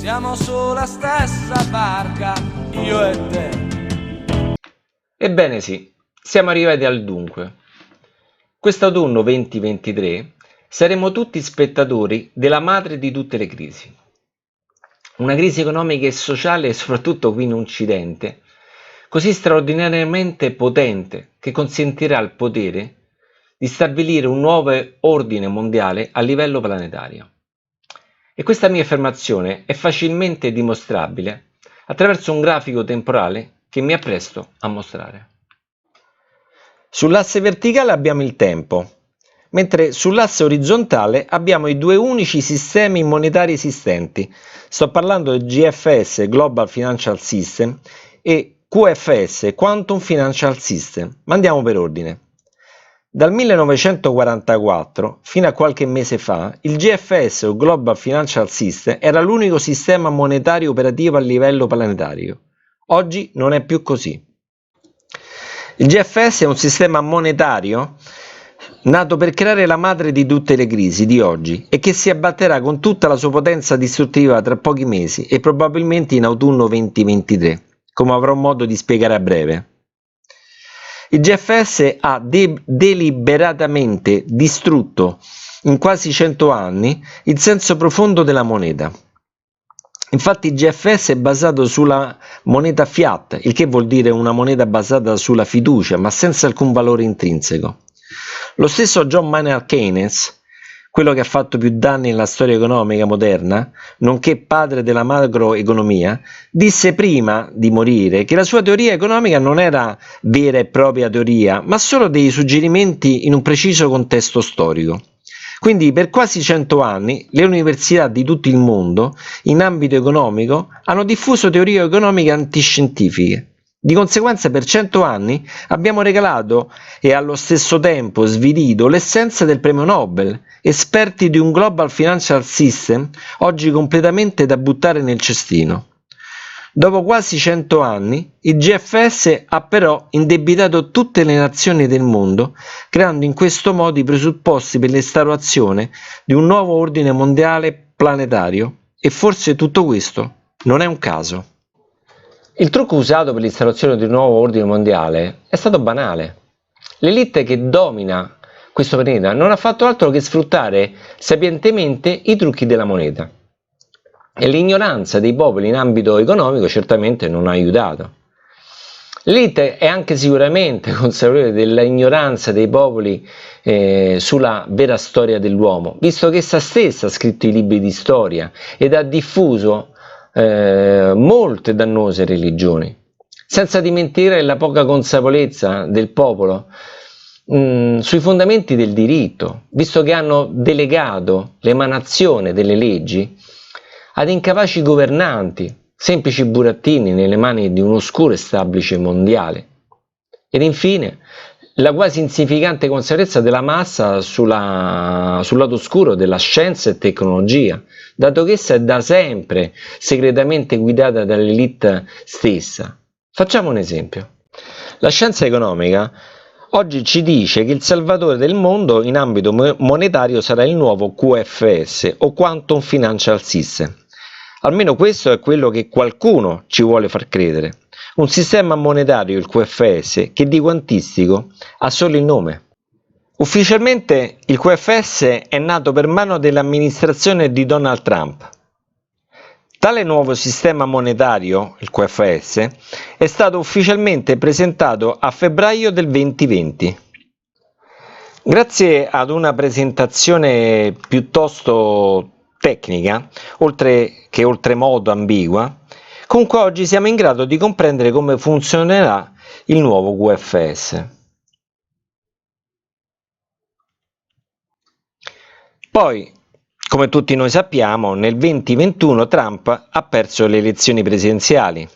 siamo sulla stessa barca, io e te. Ebbene sì, siamo arrivati al dunque. Quest'autunno 2023 saremo tutti spettatori della madre di tutte le crisi. Una crisi economica e sociale, soprattutto qui in Occidente, così straordinariamente potente che consentirà al potere di stabilire un nuovo ordine mondiale a livello planetario. E questa mia affermazione è facilmente dimostrabile attraverso un grafico temporale che mi appresto a mostrare. Sull'asse verticale abbiamo il tempo, mentre sull'asse orizzontale abbiamo i due unici sistemi monetari esistenti. Sto parlando del GFS, Global Financial System, e QFS, Quantum Financial System. Ma andiamo per ordine. Dal 1944 fino a qualche mese fa, il GFS o Global Financial System era l'unico sistema monetario operativo a livello planetario. Oggi non è più così. Il GFS è un sistema monetario nato per creare la madre di tutte le crisi di oggi e che si abbatterà con tutta la sua potenza distruttiva tra pochi mesi e probabilmente in autunno 2023, come avrò modo di spiegare a breve. Il GFS ha deliberatamente distrutto in quasi 100 anni il senso profondo della moneta. Infatti il GFS è basato sulla moneta fiat, il che vuol dire una moneta basata sulla fiducia, ma senza alcun valore intrinseco. Lo stesso John Maynard Keynes, quello che ha fatto più danni nella storia economica moderna, nonché padre della macroeconomia, disse prima di morire che la sua teoria economica non era vera e propria teoria, ma solo dei suggerimenti in un preciso contesto storico. Quindi per quasi 100 anni le università di tutto il mondo, in ambito economico, hanno diffuso teorie economiche antiscientifiche. Di conseguenza per 100 anni abbiamo regalato e allo stesso tempo svilito l'essenza del premio Nobel, esperti di un Global Financial System oggi completamente da buttare nel cestino. Dopo quasi 100 anni, il GFS ha però indebitato tutte le nazioni del mondo, creando in questo modo i presupposti per l'instaurazione di un nuovo ordine mondiale planetario, e forse tutto questo non è un caso. Il trucco usato per l'installazione di un nuovo ordine mondiale è stato banale. L'elite che domina questo pianeta non ha fatto altro che sfruttare sapientemente i trucchi della moneta. E l'ignoranza dei popoli in ambito economico certamente non ha aiutato. L'elite è anche sicuramente consapevole dell'ignoranza dei popoli sulla vera storia dell'uomo, visto che essa stessa ha scritto i libri di storia ed ha diffuso molte dannose religioni, senza dimenticare la poca consapevolezza del popolo sui fondamenti del diritto, visto che hanno delegato l'emanazione delle leggi ad incapaci governanti, semplici burattini nelle mani di un oscuro establishment mondiale. Ed infine la quasi insignificante consapevolezza della massa sul lato oscuro della scienza e tecnologia, dato che essa è da sempre segretamente guidata dall'elite stessa. Facciamo un esempio. La scienza economica oggi ci dice che il salvatore del mondo in ambito monetario sarà il nuovo QFS o Quantum Financial System. Almeno questo è quello che qualcuno ci vuole far credere. Un sistema monetario, il QFS, che di quantistico ha solo il nome. Ufficialmente il QFS è nato per mano dell'amministrazione di Donald Trump. Tale nuovo sistema monetario, il QFS, è stato ufficialmente presentato a febbraio del 2020. Grazie ad una presentazione piuttosto tecnica, oltre che oltremodo ambigua, comunque oggi siamo in grado di comprendere come funzionerà il nuovo QFS. Poi, come tutti noi sappiamo, nel 2021 Trump ha perso le elezioni presidenziali.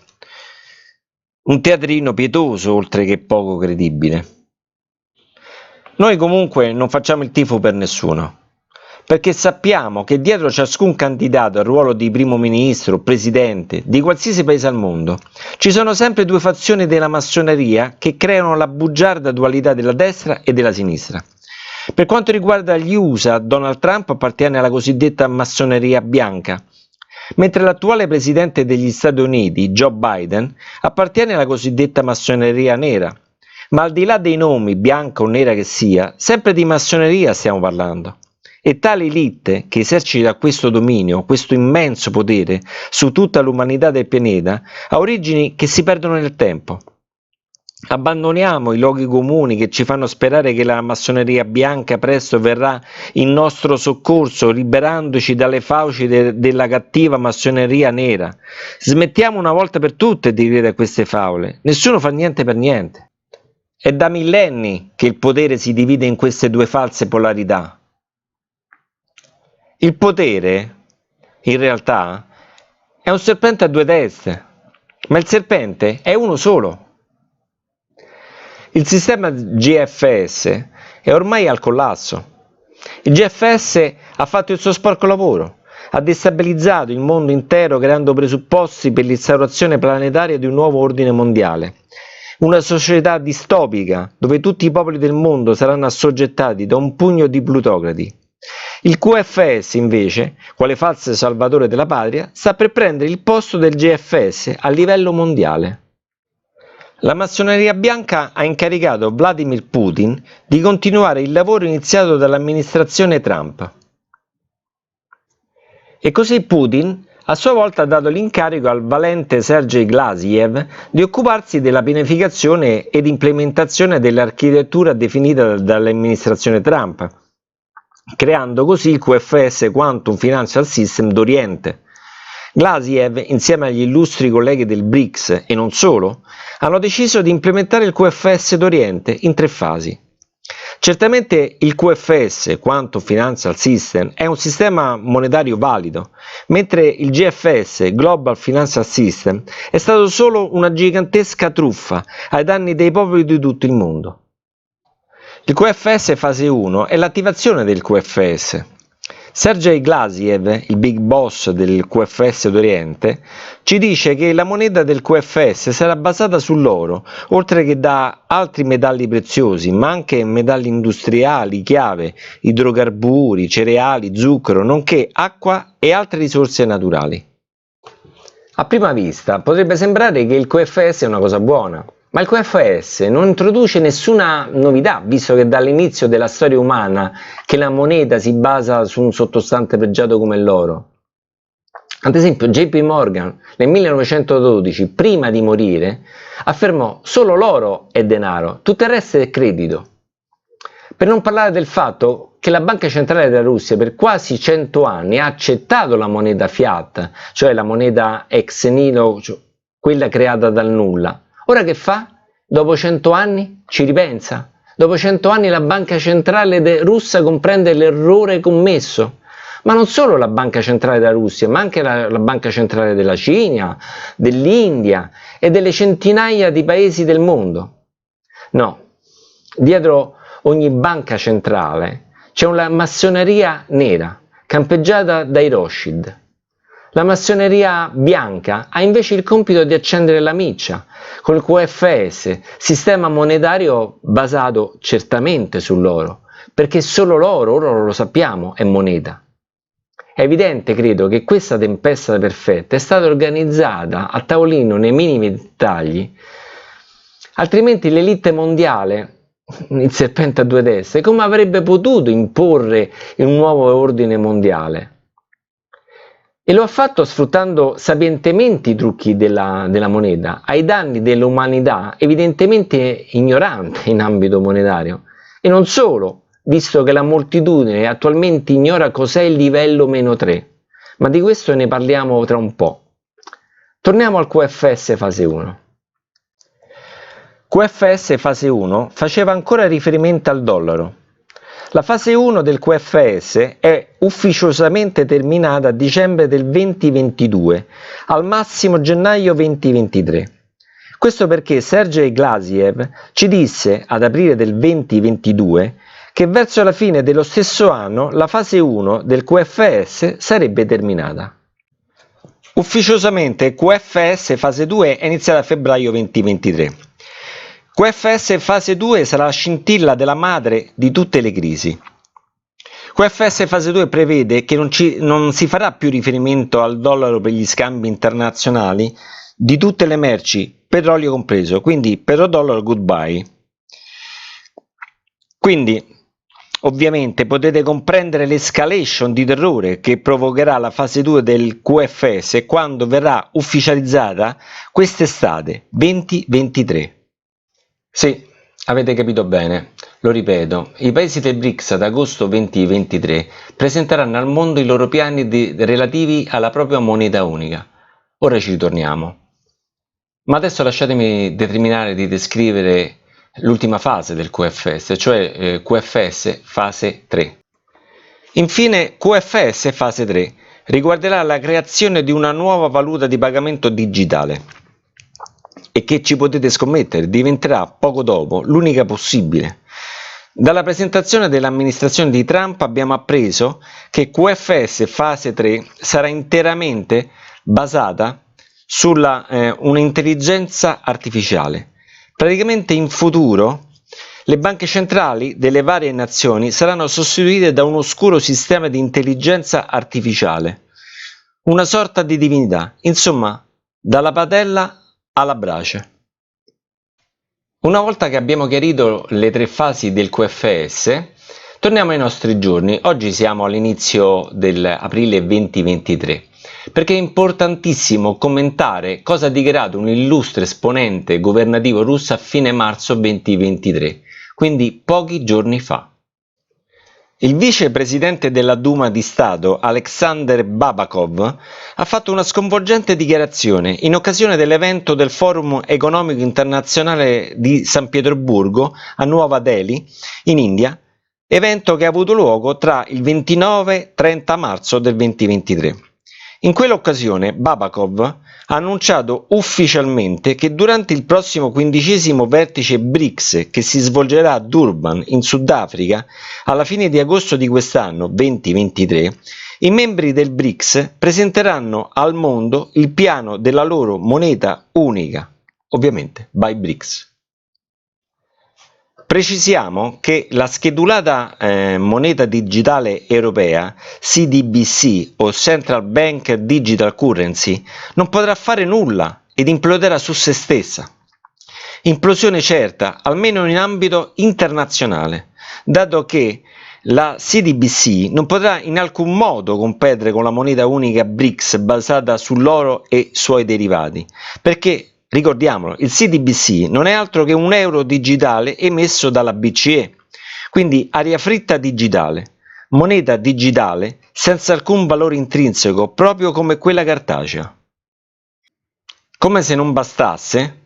Un teatrino pietoso, oltre che poco credibile. Noi comunque non facciamo il tifo per nessuno, perché sappiamo che dietro ciascun candidato al ruolo di primo ministro o presidente di qualsiasi paese al mondo ci sono sempre due fazioni della massoneria che creano la bugiarda dualità della destra e della sinistra. Per quanto riguarda gli USA, Donald Trump appartiene alla cosiddetta massoneria bianca, mentre l'attuale presidente degli Stati Uniti, Joe Biden, appartiene alla cosiddetta massoneria nera. Ma al di là dei nomi, bianca o nera che sia, sempre di massoneria stiamo parlando. E tale elite che esercita questo dominio, questo immenso potere su tutta l'umanità del pianeta, ha origini che si perdono nel tempo. Abbandoniamo i luoghi comuni che ci fanno sperare che la massoneria bianca presto verrà in nostro soccorso, liberandoci dalle fauci della cattiva massoneria nera. Smettiamo una volta per tutte di credere a queste favole. Nessuno fa niente per niente. È da millenni che il potere si divide in queste due false polarità. Il potere, in realtà, è un serpente a due teste, ma il serpente è uno solo. Il sistema GFS è ormai al collasso. Il GFS ha fatto il suo sporco lavoro, ha destabilizzato il mondo intero creando presupposti per l'instaurazione planetaria di un nuovo ordine mondiale. Una società distopica dove tutti i popoli del mondo saranno assoggettati da un pugno di plutocrati. Il QFS invece, quale falso salvatore della patria, sta per prendere il posto del GFS a livello mondiale. La massoneria bianca ha incaricato Vladimir Putin di continuare il lavoro iniziato dall'amministrazione Trump. E così Putin a sua volta ha dato l'incarico al valente Sergei Glaziev di occuparsi della pianificazione ed implementazione dell'architettura definita dall'amministrazione Trump, creando così il QFS Quantum Financial System d'Oriente. Glaziev, insieme agli illustri colleghi del BRICS e non solo, hanno deciso di implementare il QFS d'Oriente in 3 fasi. Certamente il QFS, Quantum Financial System, è un sistema monetario valido, mentre il GFS, Global Financial System, è stato solo una gigantesca truffa ai danni dei popoli di tutto il mondo. Il QFS fase 1 è l'attivazione del QFS. Sergei Glaziev, il big boss del QFS d'Oriente, ci dice che la moneta del QFS sarà basata sull'oro, oltre che da altri metalli preziosi, ma anche metalli industriali, chiave, idrocarburi, cereali, zucchero, nonché acqua e altre risorse naturali. A prima vista potrebbe sembrare che il QFS è una cosa buona, ma il QFS non introduce nessuna novità, visto che dall'inizio della storia umana che la moneta si basa su un sottostante pregiato come l'oro. Ad esempio JP Morgan nel 1912, prima di morire, affermò solo l'oro è denaro, tutto il resto è credito. Per non parlare del fatto che la Banca Centrale della Russia per quasi 100 anni ha accettato la moneta fiat, cioè la moneta ex nihilo, cioè quella creata dal nulla. Ora che fa? Dopo 100 anni ci ripensa. Dopo 100 anni la Banca Centrale russa comprende l'errore commesso. Ma non solo la Banca Centrale della Russia, ma anche la Banca Centrale della Cina, dell'India e delle centinaia di paesi del mondo. No, dietro ogni banca centrale c'è una massoneria nera, campeggiata dai Rothschild. La massoneria bianca ha invece il compito di accendere la miccia col QFS, sistema monetario basato certamente sull'oro, perché solo l'oro, ora lo sappiamo, è moneta. È evidente, credo, che questa tempesta perfetta è stata organizzata a tavolino nei minimi dettagli, altrimenti l'elite mondiale, il serpente a due teste, come avrebbe potuto imporre un nuovo ordine mondiale? E lo ha fatto sfruttando sapientemente i trucchi della moneta, ai danni dell'umanità evidentemente ignorante in ambito monetario. E non solo, visto che la moltitudine attualmente ignora cos'è il livello -3, ma di questo ne parliamo tra un po'. Torniamo al QFS fase 1. QFS fase 1 faceva ancora riferimento al dollaro. La fase 1 del QFS è ufficiosamente terminata a dicembre del 2022, al massimo gennaio 2023. Questo perché Sergei Glaziev ci disse ad aprile del 2022 che verso la fine dello stesso anno la fase 1 del QFS sarebbe terminata. Ufficiosamente QFS fase 2 è iniziata a febbraio 2023. QFS fase 2 sarà la scintilla della madre di tutte le crisi. QFS fase 2 prevede che non si farà più riferimento al dollaro per gli scambi internazionali di tutte le merci, petrolio compreso, quindi petrodollaro goodbye. Quindi ovviamente potete comprendere l'escalation di terrore che provocherà la fase 2 del QFS quando verrà ufficializzata quest'estate 2023. Sì, avete capito bene, lo ripeto, i paesi del BRICS ad agosto 2023 presenteranno al mondo i loro piani relativi alla propria moneta unica. Ora ci ritorniamo. Ma adesso lasciatemi terminare di descrivere l'ultima fase del QFS, cioè QFS fase 3. Infine, QFS fase 3 riguarderà la creazione di una nuova valuta di pagamento digitale e che ci potete scommettere diventerà poco dopo l'unica possibile. Dalla presentazione dell'amministrazione di Trump abbiamo appreso che QFS fase 3 sarà interamente basata sulla un'intelligenza artificiale. Praticamente in futuro le banche centrali delle varie nazioni saranno sostituite da un oscuro sistema di intelligenza artificiale, una sorta di divinità, insomma, dalla padella alla brace. Una volta che abbiamo chiarito le 3 fasi del QFS, torniamo ai nostri giorni. Oggi siamo all'inizio dell'aprile 2023. Perché è importantissimo commentare cosa ha dichiarato un illustre esponente governativo russo a fine marzo 2023, quindi pochi giorni fa. Il vicepresidente della Duma di Stato, Alexander Babakov, ha fatto una sconvolgente dichiarazione in occasione dell'evento del Forum economico internazionale di San Pietroburgo a Nuova Delhi, in India, evento che ha avuto luogo tra il 29 e 30 marzo del 2023. In quell'occasione Babakov ha annunciato ufficialmente che durante il prossimo 15° vertice BRICS che si svolgerà a Durban in Sudafrica alla fine di agosto di quest'anno 2023, i membri del BRICS presenteranno al mondo il piano della loro moneta unica, ovviamente by BRICS. Precisiamo che la schedulata moneta digitale europea, CDBC o Central Bank Digital Currency, non potrà fare nulla ed imploderà su se stessa. Implosione certa, almeno in ambito internazionale, dato che la CDBC non potrà in alcun modo competere con la moneta unica BRICS basata sull'oro e suoi derivati, perché ricordiamolo, il CDBC non è altro che un euro digitale emesso dalla BCE, quindi aria fritta digitale, moneta digitale senza alcun valore intrinseco, proprio come quella cartacea. Come se non bastasse,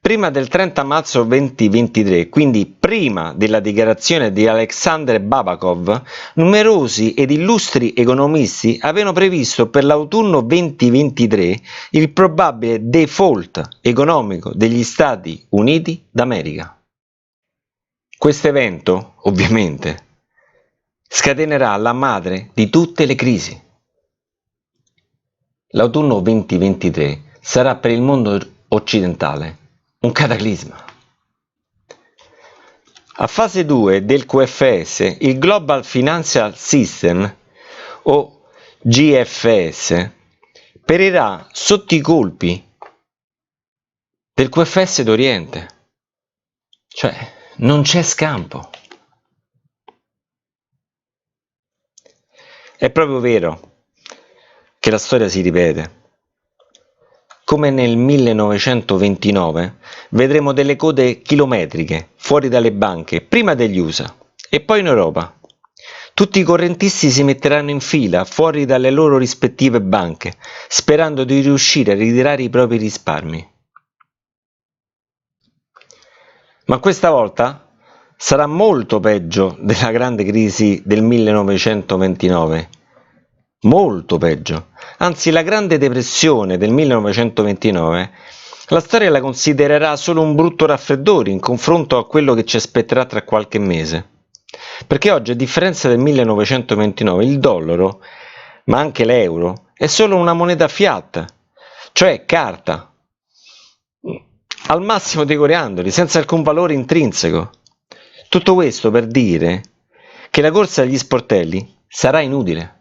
prima del 30 marzo 2023, quindi prima della dichiarazione di Alexander Babakov, numerosi ed illustri economisti avevano previsto per l'autunno 2023 il probabile default economico degli Stati Uniti d'America. Questo evento, ovviamente, scatenerà la madre di tutte le crisi. L'autunno 2023 sarà per il mondo occidentale un cataclisma. A fase 2 del QFS, il Global Financial System, o GFS, perirà sotto i colpi del QFS d'Oriente. Cioè, non c'è scampo. È proprio vero che la storia si ripete. Come nel 1929 vedremo delle code chilometriche fuori dalle banche, prima degli USA e poi in Europa. Tutti i correntisti si metteranno in fila fuori dalle loro rispettive banche, sperando di riuscire a ritirare i propri risparmi. Ma questa volta sarà molto peggio della grande crisi del 1929. Molto peggio. Anzi, la Grande Depressione del 1929, la storia la considererà solo un brutto raffreddore in confronto a quello che ci aspetterà tra qualche mese. Perché oggi, a differenza del 1929, il dollaro, ma anche l'euro, è solo una moneta fiat, cioè carta, al massimo dei coriandoli, senza alcun valore intrinseco. Tutto questo per dire che la corsa agli sportelli sarà inutile.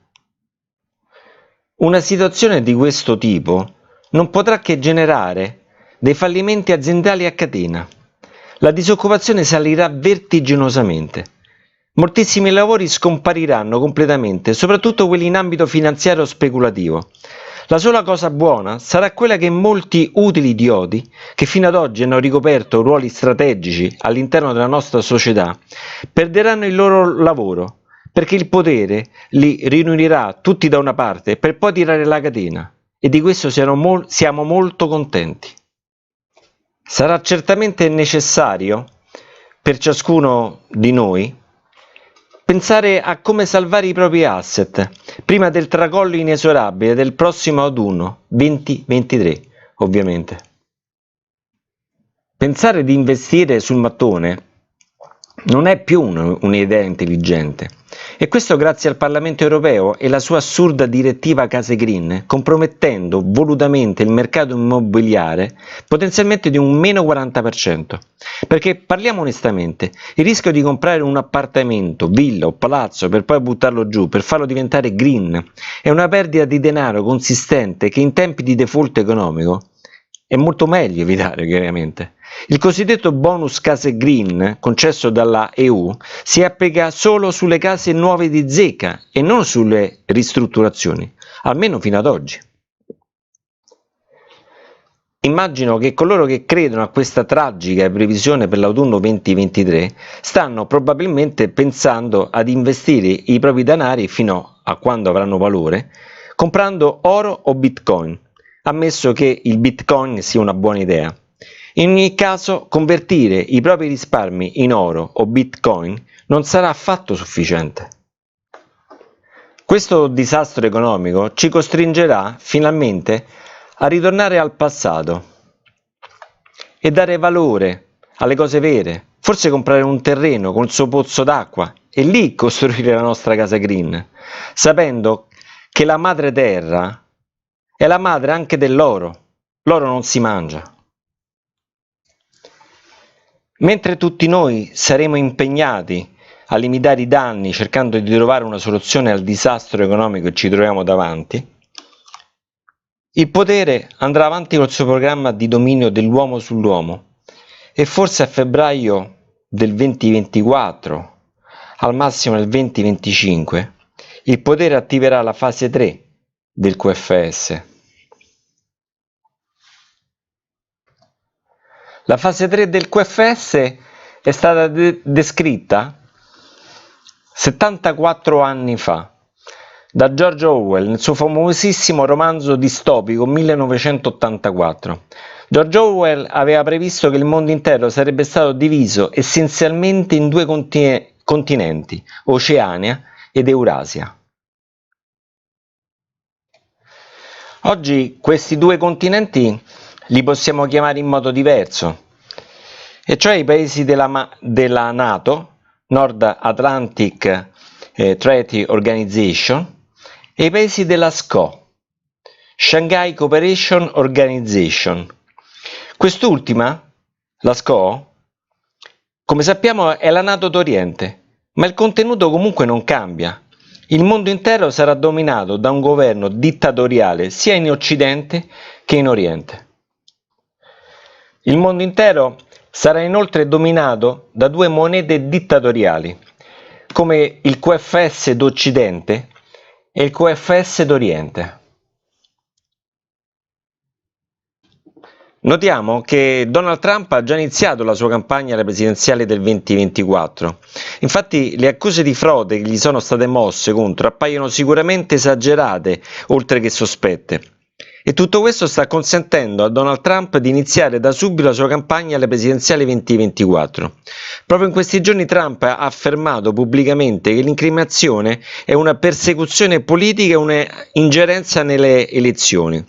Una situazione di questo tipo non potrà che generare dei fallimenti aziendali a catena. La disoccupazione salirà vertiginosamente. Moltissimi lavori scompariranno completamente, soprattutto quelli in ambito finanziario speculativo. La sola cosa buona sarà quella che molti utili idioti, che fino ad oggi hanno ricoperto ruoli strategici all'interno della nostra società, perderanno il loro lavoro, perché il potere li riunirà tutti da una parte per poi tirare la catena, e di questo siamo molto contenti. Sarà certamente necessario per ciascuno di noi pensare a come salvare i propri asset prima del tracollo inesorabile del prossimo autunno 2023, ovviamente. Pensare di investire sul mattone non è più un'idea intelligente, e questo grazie al Parlamento europeo e la sua assurda direttiva Case Green, compromettendo volutamente il mercato immobiliare potenzialmente di un meno 40%. Perché parliamo onestamente, il rischio di comprare un appartamento, villa o palazzo per poi buttarlo giù, per farlo diventare green, è una perdita di denaro consistente che in tempi di default economico è molto meglio evitare, chiaramente. Il cosiddetto bonus case green concesso dalla EU si applica solo sulle case nuove di zecca e non sulle ristrutturazioni, almeno fino ad oggi. Immagino che coloro che credono a questa tragica previsione per l'autunno 2023 stanno probabilmente pensando ad investire i propri denari fino a quando avranno valore, comprando oro o bitcoin, ammesso che il bitcoin sia una buona idea. In ogni caso, convertire i propri risparmi in oro o bitcoin non sarà affatto sufficiente. Questo disastro economico ci costringerà finalmente a ritornare al passato e dare valore alle cose vere, forse comprare un terreno con il suo pozzo d'acqua e lì costruire la nostra casa green, sapendo che la madre terra è la madre anche dell'oro. L'oro non si mangia. Mentre tutti noi saremo impegnati a limitare i danni cercando di trovare una soluzione al disastro economico che ci troviamo davanti, il potere andrà avanti col suo programma di dominio dell'uomo sull'uomo e forse a febbraio del 2024, al massimo nel 2025, il potere attiverà la fase 3 del QFS. La fase 3 del QFS è stata descritta 74 anni fa da George Orwell nel suo famosissimo romanzo distopico 1984. George Orwell aveva previsto che il mondo intero sarebbe stato diviso essenzialmente in due continenti, Oceania ed Eurasia. Oggi questi due continenti li possiamo chiamare in modo diverso, e cioè i paesi della NATO, North Atlantic Treaty Organization, e i paesi della SCO, Shanghai Cooperation Organization. Quest'ultima, la SCO, come sappiamo è la NATO d'Oriente, ma il contenuto comunque non cambia. Il mondo intero sarà dominato da un governo dittatoriale sia in Occidente che in Oriente. Il mondo intero sarà inoltre dominato da due monete dittatoriali, come il QFS d'Occidente e il QFS d'Oriente. Notiamo che Donald Trump ha già iniziato la sua campagna alle presidenziali del 2024. Infatti le accuse di frode che gli sono state mosse contro appaiono sicuramente esagerate, oltre che sospette. E tutto questo sta consentendo a Donald Trump di iniziare da subito la sua campagna alle presidenziali 2024. Proprio in questi giorni Trump ha affermato pubblicamente che l'incriminazione è una persecuzione politica e una ingerenza nelle elezioni.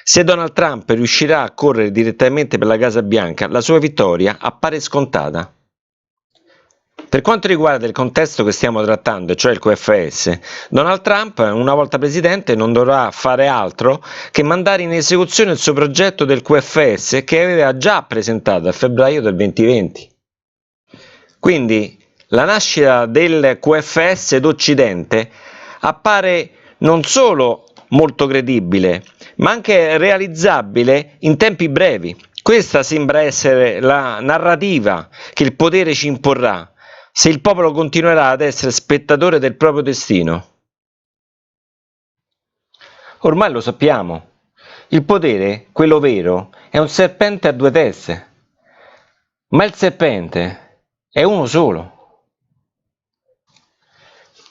Se Donald Trump riuscirà a correre direttamente per la Casa Bianca, la sua vittoria appare scontata. Per quanto riguarda il contesto che stiamo trattando, cioè il QFS, Donald Trump, una volta presidente, non dovrà fare altro che mandare in esecuzione il suo progetto del QFS che aveva già presentato a febbraio del 2020. Quindi la nascita del QFS d'Occidente appare non solo molto credibile, ma anche realizzabile in tempi brevi. Questa sembra essere la narrativa che il potere ci imporrà, se il popolo continuerà ad essere spettatore del proprio destino. Ormai lo sappiamo, il potere, quello vero, è un serpente a due teste, ma il serpente è uno solo.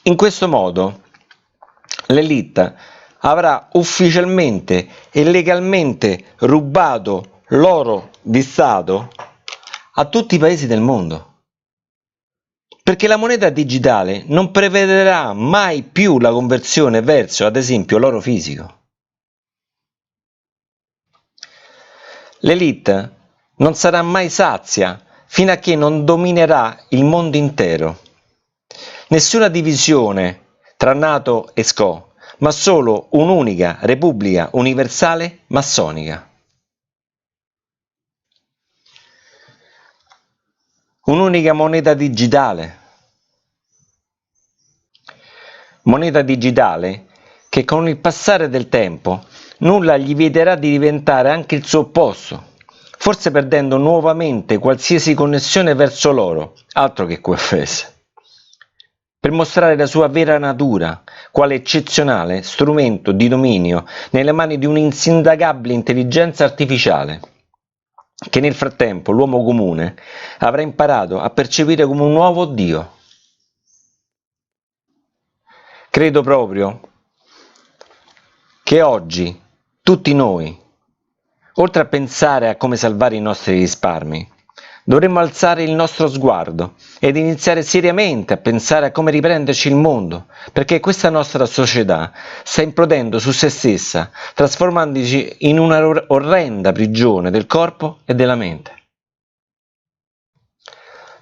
In questo modo l'élite avrà ufficialmente e legalmente rubato l'oro di Stato a tutti i paesi del mondo. Perché la moneta digitale non prevederà mai più la conversione verso, ad esempio, l'oro fisico. L'élite non sarà mai sazia fino a che non dominerà il mondo intero. Nessuna divisione tra NATO e SCO, ma solo un'unica Repubblica Universale Massonica. Un'unica moneta digitale. Moneta digitale che con il passare del tempo nulla gli vieterà di diventare anche il suo opposto, forse perdendo nuovamente qualsiasi connessione verso l'oro, altro che QFS, per mostrare la sua vera natura, quale eccezionale strumento di dominio nelle mani di un'insindacabile intelligenza artificiale, che nel frattempo l'uomo comune avrà imparato a percepire come un nuovo Dio. Credo proprio che oggi tutti noi, oltre a pensare a come salvare i nostri risparmi, dovremmo alzare il nostro sguardo ed iniziare seriamente a pensare a come riprenderci il mondo, perché questa nostra società sta implodendo su se stessa, trasformandoci in una orrenda prigione del corpo e della mente.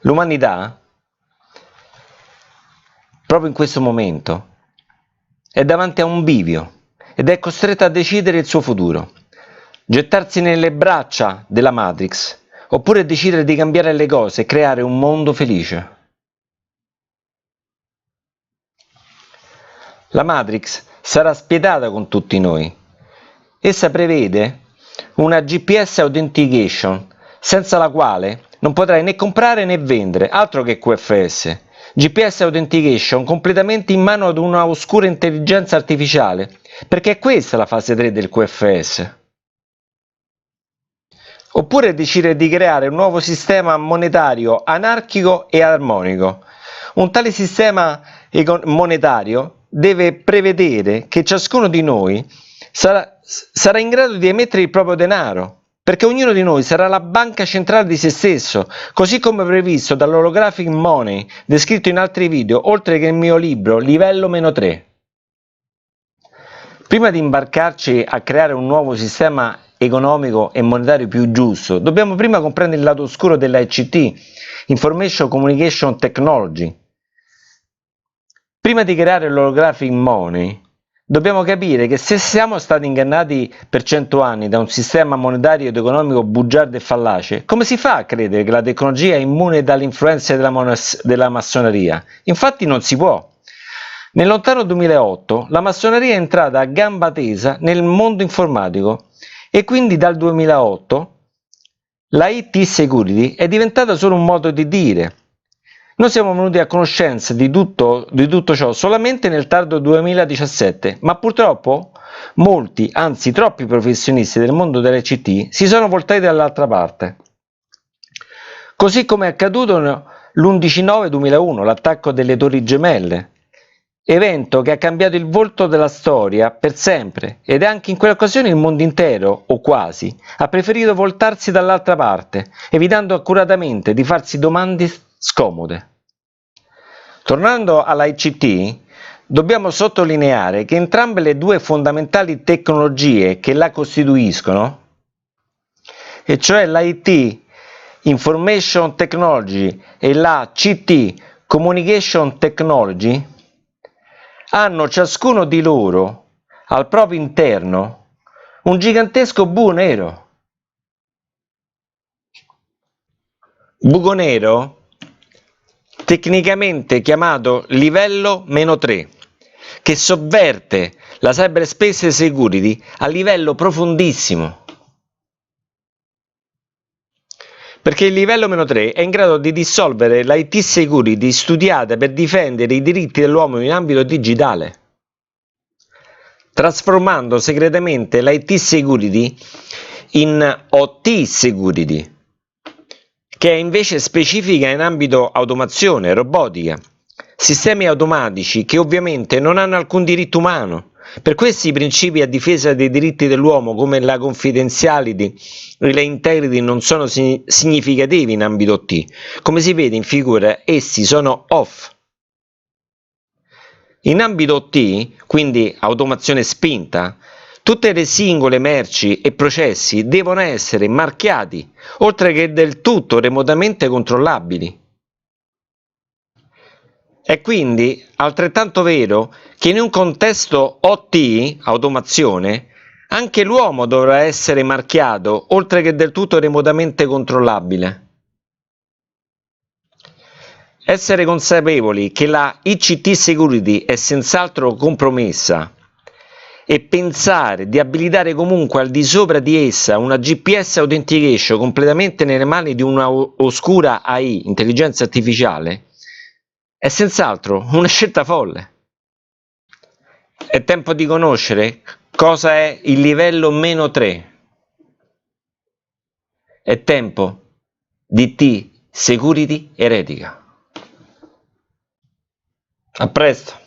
L'umanità, proprio in questo momento, è davanti a un bivio ed è costretta a decidere il suo futuro. Gettarsi nelle braccia della Matrix oppure decidere di cambiare le cose e creare un mondo felice. La Matrix sarà spietata con tutti noi. Essa prevede una GPS Authentication, senza la quale non potrai né comprare né vendere, altro che QFS. GPS Authentication completamente in mano ad una oscura intelligenza artificiale, perché è questa la fase 3 del QFS. Oppure decidere di creare un nuovo sistema monetario anarchico e armonico. Un tale sistema monetario deve prevedere che ciascuno di noi sarà in grado di emettere il proprio denaro, perché ognuno di noi sarà la banca centrale di se stesso, così come previsto dall'holographic money, descritto in altri video, oltre che nel mio libro Livello -3. Prima di imbarcarci a creare un nuovo sistema economico e monetario più giusto, dobbiamo prima comprendere il lato oscuro della ICT, Information Communication Technology. Prima di creare l'holographic money, dobbiamo capire che se siamo stati ingannati per 100 anni da un sistema monetario ed economico bugiardo e fallace, come si fa a credere che la tecnologia è immune dalle influenze della massoneria? Infatti non si può. Nel lontano 2008 la massoneria è entrata a gamba tesa nel mondo informatico e quindi dal 2008 la IT Security è diventata solo un modo di dire. Noi siamo venuti a conoscenza di tutto ciò solamente nel tardo 2017, ma purtroppo molti, anzi troppi professionisti del mondo delle CT si sono voltati dall'altra parte. Così come è accaduto l'11/9/2001, l'attacco delle Torri Gemelle, evento che ha cambiato il volto della storia per sempre, ed anche in quell'occasione il mondo intero, o quasi, ha preferito voltarsi dall'altra parte, evitando accuratamente di farsi domande scomode. Tornando alla ICT, dobbiamo sottolineare che entrambe le due fondamentali tecnologie che la costituiscono, e cioè l'IT Information Technology e la CT Communication Technology, hanno ciascuno di loro al proprio interno un gigantesco buco nero. Buco nero tecnicamente chiamato livello -3, che sovverte la cyberspace security a livello profondissimo. Perché il livello -3 è in grado di dissolvere l'IT security studiata per difendere i diritti dell'uomo in ambito digitale, trasformando segretamente l'IT security in OT security, che è invece specifica in ambito automazione, robotica, sistemi automatici che ovviamente non hanno alcun diritto umano. Per questi i principi a difesa dei diritti dell'uomo come la confidentiality e la integrity non sono significativi in ambito OT. Come si vede in figura, essi sono off. In ambito OT, quindi automazione spinta, tutte le singole merci e processi devono essere marchiati, oltre che del tutto remotamente controllabili. È quindi altrettanto vero che in un contesto OT, automazione, anche l'uomo dovrà essere marchiato, oltre che del tutto remotamente controllabile. Essere consapevoli che la ICT security è senz'altro compromessa e pensare di abilitare comunque al di sopra di essa una GPS authentication completamente nelle mani di una oscura AI, intelligenza artificiale, è senz'altro una scelta folle. È tempo di conoscere cosa è il livello -3. È tempo di IT security eretica. A presto.